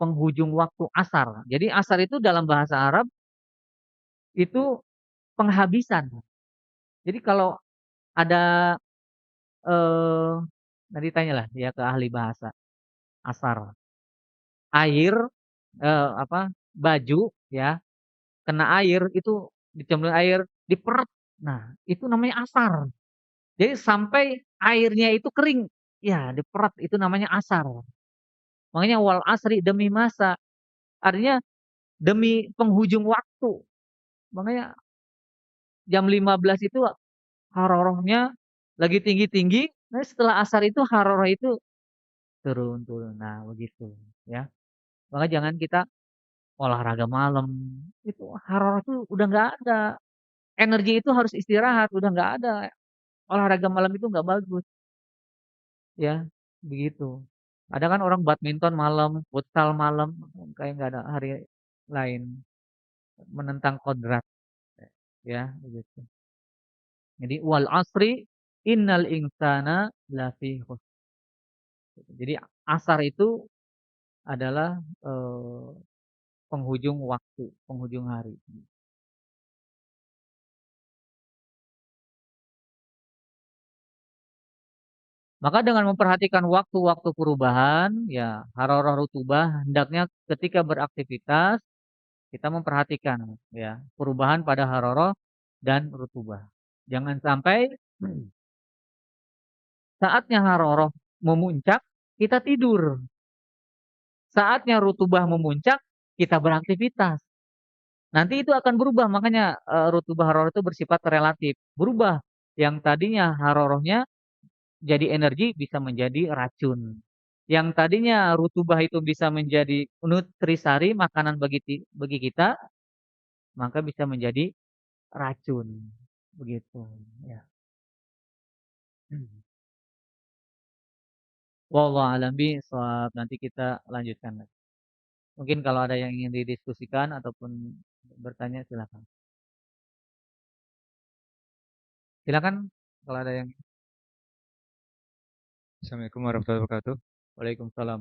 [SPEAKER 2] penghujung waktu asar. Jadi asar itu dalam bahasa Arab itu penghabisan. Jadi kalau ada eh nanti tanyalah ya ke ahli bahasa. Asar. Air apa? Baju ya, kena air itu dicemplung air, diperet. Nah, itu namanya asar. Jadi sampai airnya itu kering. Ya, diperet itu namanya asar. Makanya wal asri demi masa. Artinya demi penghujung waktu. Makanya jam 15 itu harorohnya lagi tinggi-tinggi. Nah, setelah asar itu haroroh itu turun-turun. Nah, begitu ya. Maka jangan kita olahraga malam. Itu haroroh itu udah nggak ada. Energi itu harus istirahat, udah nggak ada. Olahraga malam itu nggak bagus. Ya, begitu. Ada kan orang badminton malam, futsal malam, kayak nggak ada hari lain. Menentang kodrat. Ya, begitu. Jadi wal asri innal insana lafi khusr. Jadi asar itu adalah penghujung waktu, penghujung hari. Maka dengan memperhatikan waktu-waktu perubahan, ya harorah rutubah, hendaknya ketika beraktivitas kita memperhatikan ya perubahan pada haroroh dan rutubah. Jangan sampai saatnya haroroh memuncak kita tidur. Saatnya rutubah memuncak kita beraktivitas. Nanti itu akan berubah makanya rutubah haroroh itu bersifat relatif. Berubah yang tadinya harorohnya jadi energi bisa menjadi racun. Yang tadinya rutubah itu bisa menjadi nutrisari makanan bagi kita, maka bisa menjadi racun. Begitu, ya. Wallahu a'lam bishawab. Nanti kita lanjutkan lagi. Mungkin kalau ada yang ingin didiskusikan ataupun bertanya silakan. Silakan kalau ada yang.
[SPEAKER 3] Assalamualaikum warahmatullahi wabarakatuh.
[SPEAKER 2] Waalaikumsalam.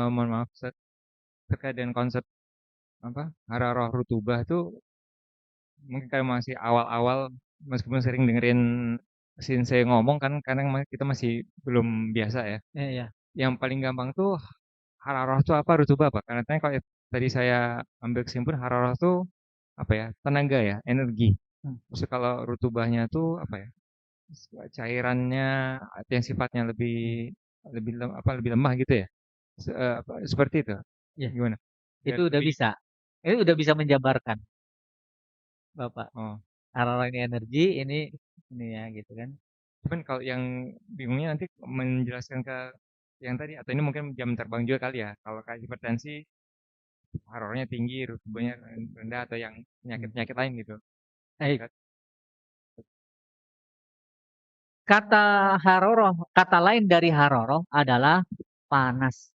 [SPEAKER 3] Mohon maaf, Ustaz. Terkait dengan konsep hararoh rutubah itu mungkin kayak masih awal-awal, meskipun sering dengerin Sensei ngomong kan, kadang kita masih belum biasa ya.
[SPEAKER 2] Iya.
[SPEAKER 3] Yang paling gampang tuh hararoh itu apa, rutubah apa? Karena kalau tadi saya ambil kesimpulan hararoh itu apa ya? Tenaga ya, energi. Terus kalau rutubahnya tuh apa ya? Cairannya yang sifatnya lebih lebih lemah gitu ya. Seperti itu.
[SPEAKER 2] Iya.
[SPEAKER 3] Gimana?
[SPEAKER 2] Itu udah bisa. Itu udah bisa menjabarkan, Bapak.
[SPEAKER 3] Oh.
[SPEAKER 2] Hararoh ini energi, ini ya gitu kan.
[SPEAKER 3] Cuman kalau yang bingungnya nanti menjelaskan ke yang tadi, atau ini mungkin jam terbang juga kali ya. Kalau kayak hipertensi, harornya tinggi, rutubahnya rendah, atau yang penyakit-penyakit lain gitu.
[SPEAKER 2] Baik. Kata haroroh, kata lain dari haroroh adalah panas.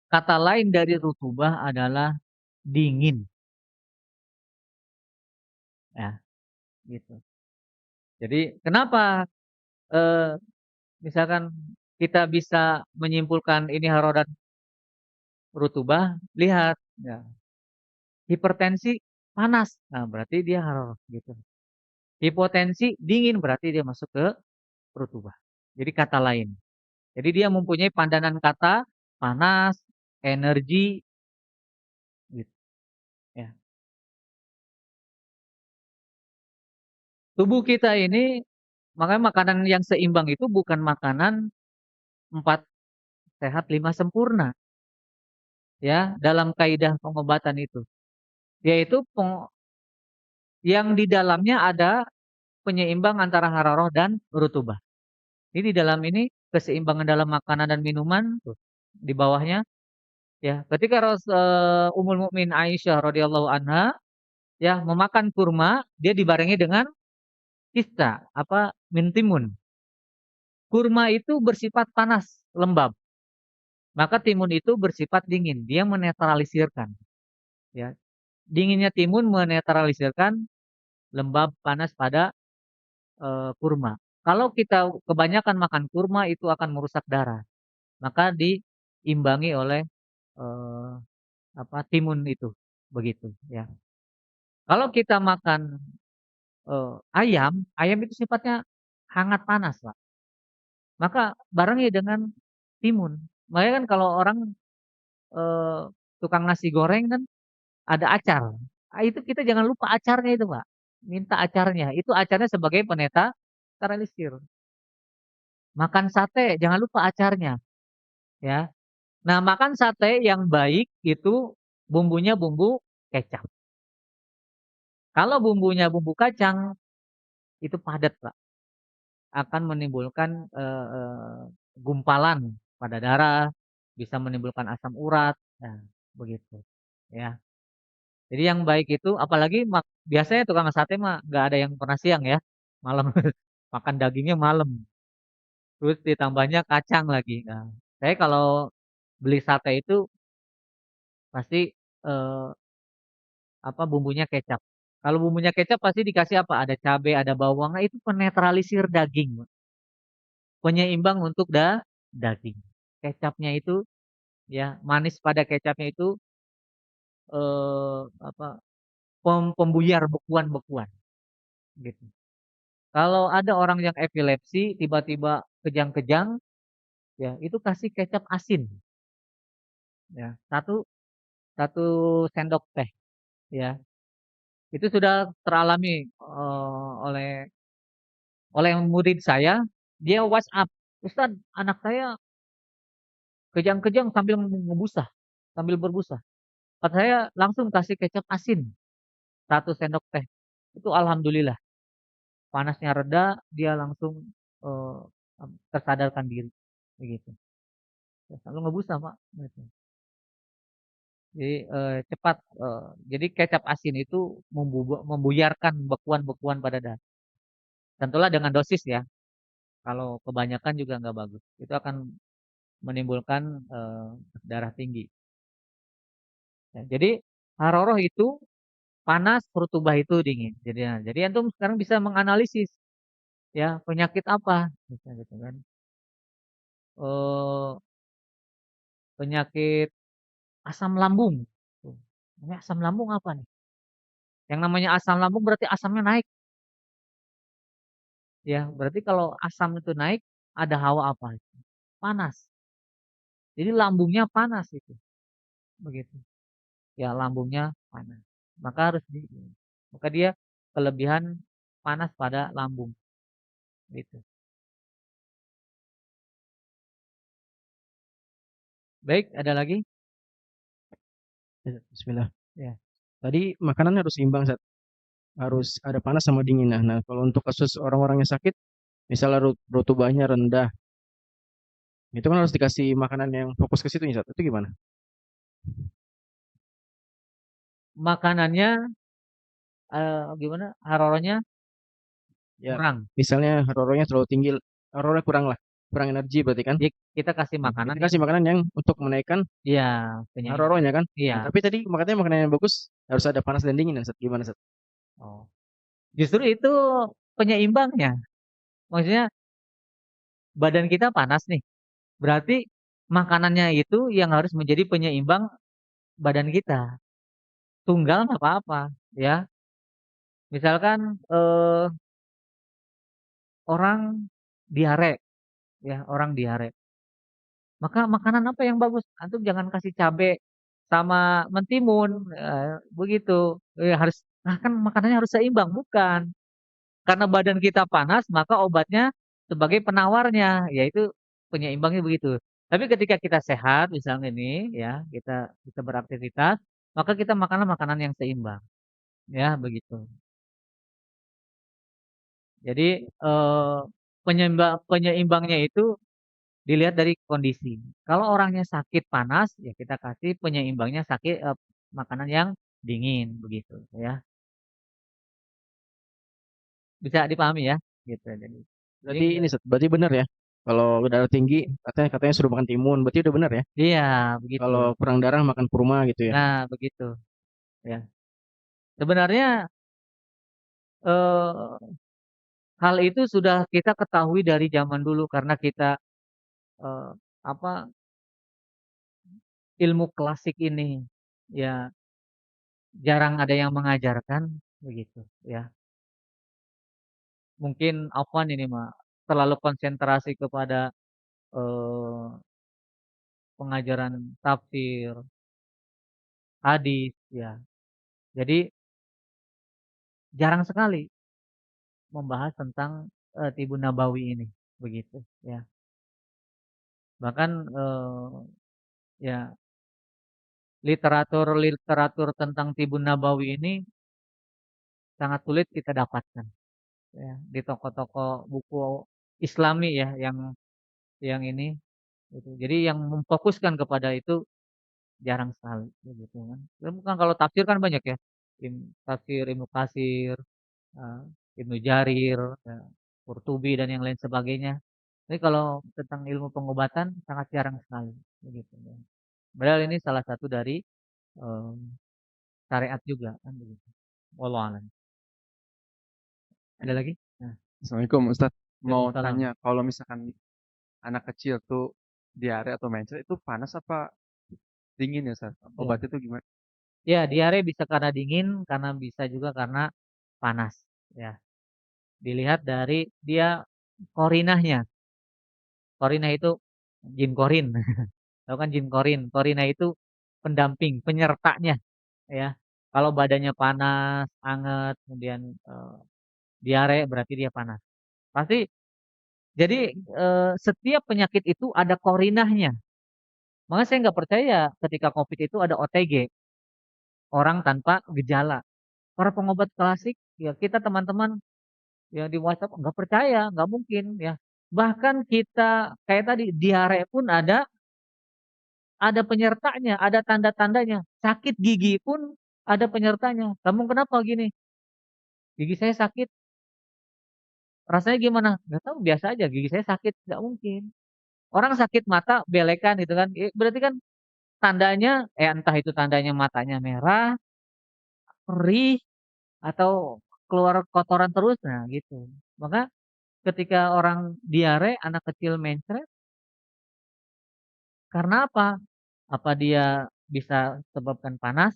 [SPEAKER 2] Kata lain dari rutubah adalah dingin. Ya, gitu. Jadi kenapa misalkan kita bisa menyimpulkan ini haroroh dan rutubah? Lihat, ya. Hipertensi panas, nah berarti dia haroroh gitu. Hipotensi dingin berarti dia masuk ke rutubah. Jadi kata lain. Jadi dia mempunyai pandangan kata panas, energi, gitu. Ya. Tubuh kita ini, makanya makanan yang seimbang itu bukan makanan 4 sehat 5 sempurna. Ya, dalam kaidah pengobatan itu. Yaitu yang di dalamnya ada penyeimbang antara haroroh dan rutubah. Ini di dalam ini keseimbangan dalam makanan dan minuman tuh, di bawahnya ya. Ketika Ummul Mukmin Aisyah radhiyallahu anha ya memakan kurma, dia dibarengi dengan mintimun. Kurma itu bersifat panas, lembab. Maka timun itu bersifat dingin, dia menetralisirkan. Ya. Dinginnya timun menetralisirkan lembab panas pada kurma. Kalau kita kebanyakan makan kurma itu akan merusak darah. Maka diimbangi oleh timun itu, begitu ya. Kalau kita makan ayam itu sifatnya hangat panas, Pak. Maka barengi dengan timun. Makanya kan kalau orang tukang nasi goreng kan ada acar. Itu kita jangan lupa acarnya itu, Pak. Minta acarnya. Itu acarnya sebagai penetralisir. Makan sate jangan lupa acarnya, ya. Nah, makan sate yang baik itu bumbunya bumbu kecap. Kalau bumbunya bumbu kacang itu padat, Pak. Akan menimbulkan gumpalan pada darah, bisa menimbulkan asam urat, nah, begitu. Ya. Jadi yang baik itu apalagi biasanya tukang sate mah nggak ada yang pernah siang ya, malam makan dagingnya malam. Terus ditambahnya kacang lagi. Nah, saya kalau beli sate itu pasti eh, bumbunya kecap. Kalau bumbunya kecap pasti dikasih apa? Ada cabai, ada bawang. Nah, itu penetralisir daging, penyeimbang untuk daging. Kecapnya itu ya manis pada kecapnya itu eh, apa pembuyar bekuan-bekuan gitu. Kalau ada orang yang epilepsi tiba-tiba kejang-kejang ya itu kasih kecap asin ya satu sendok teh ya itu sudah teralami oleh murid saya. Dia WhatsApp, Ustaz, anak saya kejang-kejang sambil berbusa. Kata saya langsung kasih kecap asin satu sendok teh. Itu alhamdulillah panasnya reda, dia langsung eh, tersadarkan diri begitu. Ya, selalu ngebusa, Pak. Gitu. Jadi cepat. Jadi kecap asin itu membuyarkan bekuan-bekuan pada darah. Tentulah dengan dosis ya. Kalau kebanyakan juga nggak bagus. Itu akan menimbulkan darah tinggi. Ya, jadi haroroh itu panas, rutubah itu dingin. Jadi antum sekarang bisa menganalisis ya penyakit apa, gitu kan. Eh, Penyakit asam lambung. Tuh. Ini asam lambung apa nih? Yang namanya asam lambung berarti asamnya naik. Ya, berarti kalau asam itu naik, ada hawa apa? Panas. Jadi lambungnya panas itu. Begitu. Ya, lambungnya panas. Maka maka dia kelebihan panas pada lambung. Gitu. Baik, ada lagi?
[SPEAKER 4] Ya, Bismillah.
[SPEAKER 2] Ya.
[SPEAKER 4] Tadi makanan harus seimbang, Zat. Harus ada panas sama dingin. Nah, kalau untuk kasus orang-orang yang sakit, misalnya rutubahnya rendah, itu kan harus dikasih makanan yang fokus ke situ, Zat. Itu gimana?
[SPEAKER 2] Makanannya gimana? Haroronya
[SPEAKER 4] Ya,
[SPEAKER 2] kurang.
[SPEAKER 4] misalnya harornya terlalu tinggi, harornya kurang lah, kurang energi berarti kan?
[SPEAKER 2] Jadi kita kasih
[SPEAKER 4] Nah,
[SPEAKER 2] makanan
[SPEAKER 4] kita
[SPEAKER 2] yang
[SPEAKER 4] kasih makanan yang untuk menaikkan
[SPEAKER 2] iya, penyeimbang.
[SPEAKER 4] harornya kan?
[SPEAKER 2] Iya.
[SPEAKER 4] Nah, tapi tadi makanya makanan yang bagus harus ada panas dan dingin, Zat. Gimana, Zat?
[SPEAKER 2] Oh. Justru itu penyeimbangnya. Maksudnya badan kita panas nih. Berarti makanannya itu yang harus menjadi penyeimbang badan kita. Tunggal nggak apa-apa, ya. Misalkan orang diare, ya, orang diare. Maka makanan apa yang bagus? Antum jangan kasih cabe sama mentimun, begitu. Harus, nah kan makanannya harus seimbang, bukan. Karena badan kita panas, maka obatnya sebagai penawarnya, yaitu penyeimbangnya begitu. Tapi ketika kita sehat, misalnya ini, ya, kita bisa beraktivitas, maka kita makanlah makanan yang seimbang, ya, begitu. Jadi penyeimbangnya itu dilihat dari kondisi. Kalau orangnya sakit panas, ya kita kasih penyeimbangnya makanan yang dingin, begitu, ya. Bisa dipahami ya, gitu. Jadi
[SPEAKER 4] Berarti ini, Zat, berarti benar ya? Kalau darah tinggi, katanya suruh makan timun, berarti udah benar ya?
[SPEAKER 2] iya, begitu.
[SPEAKER 4] Kalau kurang darah makan kurma gitu ya?
[SPEAKER 2] Nah, begitu. Ya. Sebenarnya eh, hal itu sudah kita ketahui dari zaman dulu karena kita eh, apa ilmu klasik ini ya jarang ada yang mengajarkan begitu ya. Mungkin Afwan ini mah terlalu konsentrasi kepada eh, pengajaran tafsir, hadis ya. Jadi jarang sekali membahas tentang Tibun Nabawi ini begitu ya. Bahkan ya literatur tentang Tibun Nabawi ini sangat sulit kita dapatkan ya di toko-toko buku Islami ya yang ini gitu. Jadi yang memfokuskan kepada itu jarang sekali gitu kan. Dan bukan kalau tafsir kan banyak ya. Tafsir Ibnu Katsir, eh, Ibnu Jarir, ya, Qurtubi dan yang lain sebagainya. Tapi kalau tentang ilmu pengobatan sangat jarang sekali begitu ya. Padahal ini salah satu dari eh, syariat juga kan begitu. Wallahu a'lam. Ada lagi? Nah,
[SPEAKER 5] Assalamualaikum Ustadz. Mau
[SPEAKER 2] Waalaikumsalam.
[SPEAKER 5] tanya, kalau misalkan anak kecil tuh diare atau mencret itu panas apa dingin ya Ustadz? Obatnya tuh gimana?
[SPEAKER 2] Ya, diare bisa karena dingin, karena bisa juga karena panas. Ya, dilihat dari dia korinahnya. Korinah itu jin korin. Tahu kan jin korin? Korinah itu pendamping, penyertanya. Ya, kalau badannya panas, anget, kemudian diare berarti dia panas. Pasti. Jadi setiap penyakit itu ada korinahnya. Makanya saya nggak percaya ketika COVID itu ada OTG, orang tanpa gejala. Para pengobat klasik, ya kita teman-teman yang di WhatsApp nggak percaya, nggak mungkin ya. Bahkan kita kayak tadi diare pun ada penyertanya, ada tanda-tandanya. Sakit gigi pun ada penyertanya. Kamu kenapa gini? Gigi saya sakit. Rasanya gimana? Nggak tahu, biasa aja. Gigi saya sakit, nggak mungkin. Orang sakit mata belekan gitu kan, berarti kan tandanya entah itu tandanya matanya merah, perih, atau keluar kotoran terus, nah gitu. Maka ketika orang diare, anak kecil mencret, karena apa? Apa dia bisa sebabkan panas,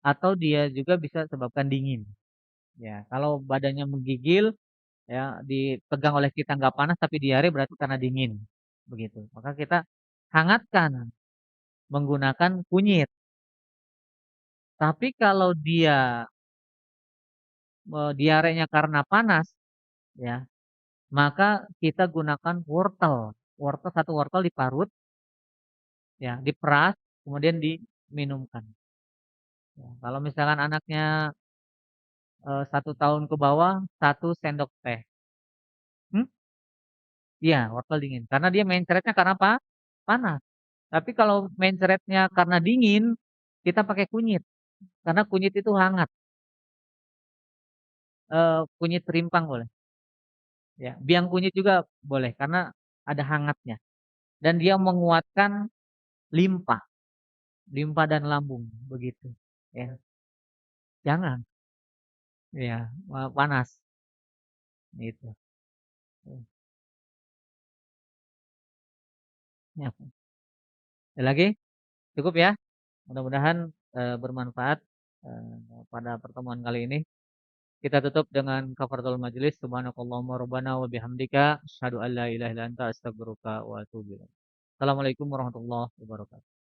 [SPEAKER 2] atau dia juga bisa sebabkan dingin. Ya, kalau badannya menggigil, ya dipegang oleh kita nggak panas tapi diare berarti karena dingin, begitu. Maka kita hangatkan menggunakan kunyit. Tapi kalau dia diarenya karena panas, ya, maka kita gunakan wortel. Wortel, satu wortel diparut, ya, diperas, kemudian diminumkan. Ya, kalau misalkan anaknya 1 tahun ke bawah, 1 sendok teh. Iya, wortel dingin. Karena dia mencretnya karena apa? Panas. Tapi kalau mencretnya karena dingin, kita pakai kunyit. Karena kunyit itu hangat. Kunyit rimpang boleh. Ya, biang kunyit juga boleh karena ada hangatnya. Dan dia menguatkan limpa, limpa dan lambung begitu. Ya, jangan. Ya, panas. Gitu. Ya. Ada lagi? Cukup ya. Mudah-mudahan bermanfaat pada pertemuan kali ini. Kita tutup dengan kafaratul majelis. Subhanakallahumma rabbana wa bihamdika asyhadu an la ilaha illa anta astaghfiruka wa atubu ilaik. Assalamualaikum warahmatullahi wabarakatuh.